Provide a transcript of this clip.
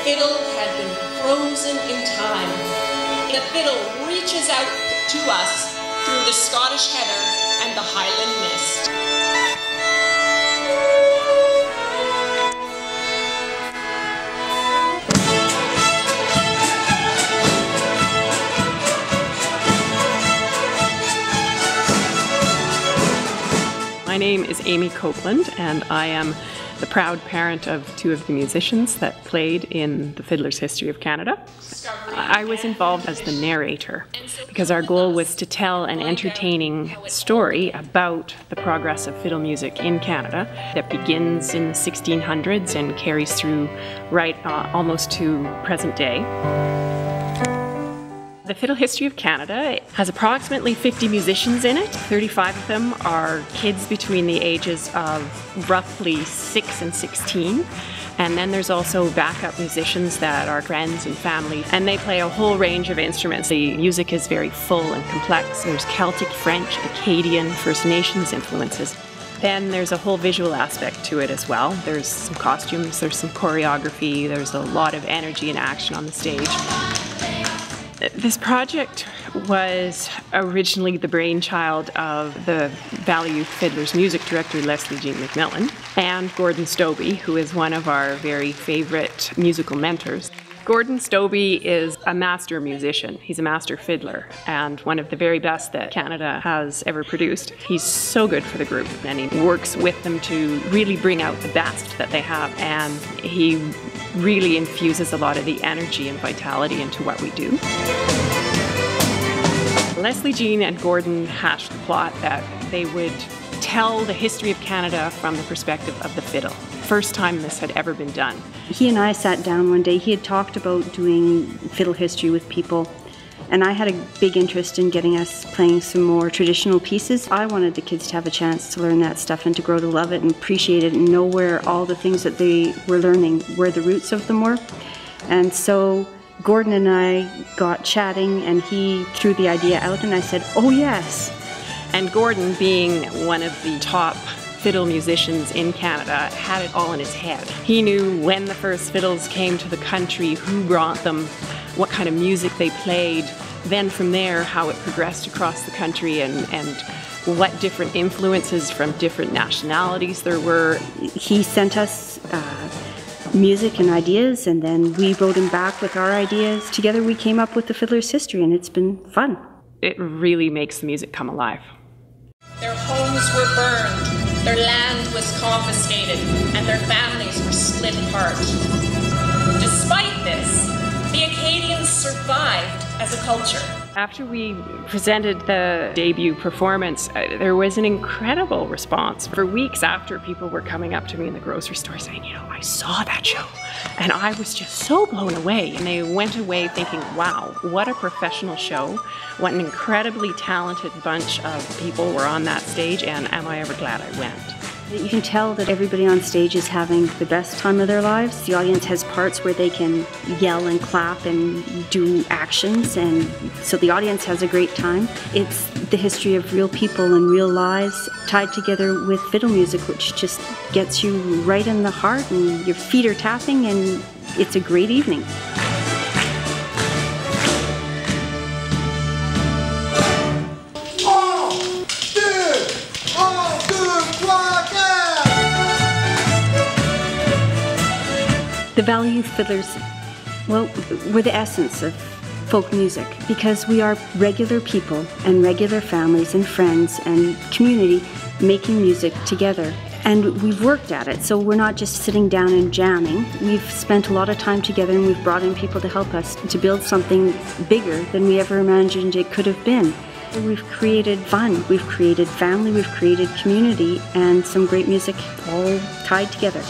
fiddle had been frozen in time. The fiddle reaches out to us through the Scottish heather and the Highland mist. My name is Amy Copeland, and I am the proud parent of two of the musicians that played in the Fiddler's History of Canada. I was involved as the narrator because our goal was to tell an entertaining story about the progress of fiddle music in Canada that begins in the 1600s and carries through almost to present day. The Fiddle History of Canada has approximately 50 musicians in it. 35 of them are kids between the ages of roughly 6 and 16. And then there's also backup musicians that are friends and family, and they play a whole range of instruments. The music is very full and complex. There's Celtic, French, Acadian, First Nations influences. Then there's a whole visual aspect to it as well. There's some costumes, there's some choreography, there's a lot of energy and action on the stage. This project was originally the brainchild of the Valley Youth Fiddlers music director Leslie Jean McMillan and Gordon Stobie, who is one of our very favorite musical mentors. Gordon Stobie is a master musician. He's a master fiddler and one of the very best that Canada has ever produced. He's so good for the group, and he works with them to really bring out the best that they have, and he really infuses a lot of the energy and vitality into what we do. Leslie Jean and Gordon hashed the plot that they would tell the history of Canada from the perspective of the fiddle. First time this had ever been done. He and I sat down one day. He had talked about doing fiddle history with people, and I had a big interest in getting us playing some more traditional pieces. I wanted the kids to have a chance to learn that stuff and to grow to love it and appreciate it and know where all the things that they were learning, where the roots of them were. And so Gordon and I got chatting, and he threw the idea out, and I said, oh yes. And Gordon, being one of the top fiddle musicians in Canada, had it all in his head. He knew when the first fiddles came to the country, who brought them, what kind of music they played, then from there how it progressed across the country, and what different influences from different nationalities there were. He sent us music and ideas, and then we wrote him back with our ideas. Together we came up with the Fiddler's History, and it's been fun. It really makes the music come alive. Their homes were burned, their land was confiscated, and their families were split apart. Despite this, the Acadians survived as a culture. After we presented the debut performance, there was an incredible response. For weeks after, people were coming up to me in the grocery store saying, you know, I saw that show. And I was just so blown away. And they went away thinking, wow, what a professional show. What an incredibly talented bunch of people were on that stage, and am I ever glad I went. You can tell that everybody on stage is having the best time of their lives. The audience has parts where they can yell and clap and do actions, and so the audience has a great time. It's the history of real people and real lives tied together with fiddle music, which just gets you right in the heart, and your feet are tapping, and it's a great evening. The Valley Youth Fiddlers, well, we're the essence of folk music because we are regular people and regular families and friends and community making music together. And we've worked at it, so we're not just sitting down and jamming. We've spent a lot of time together, and we've brought in people to help us to build something bigger than we ever imagined it could have been. We've created fun, we've created family, we've created community, and some great music all tied together.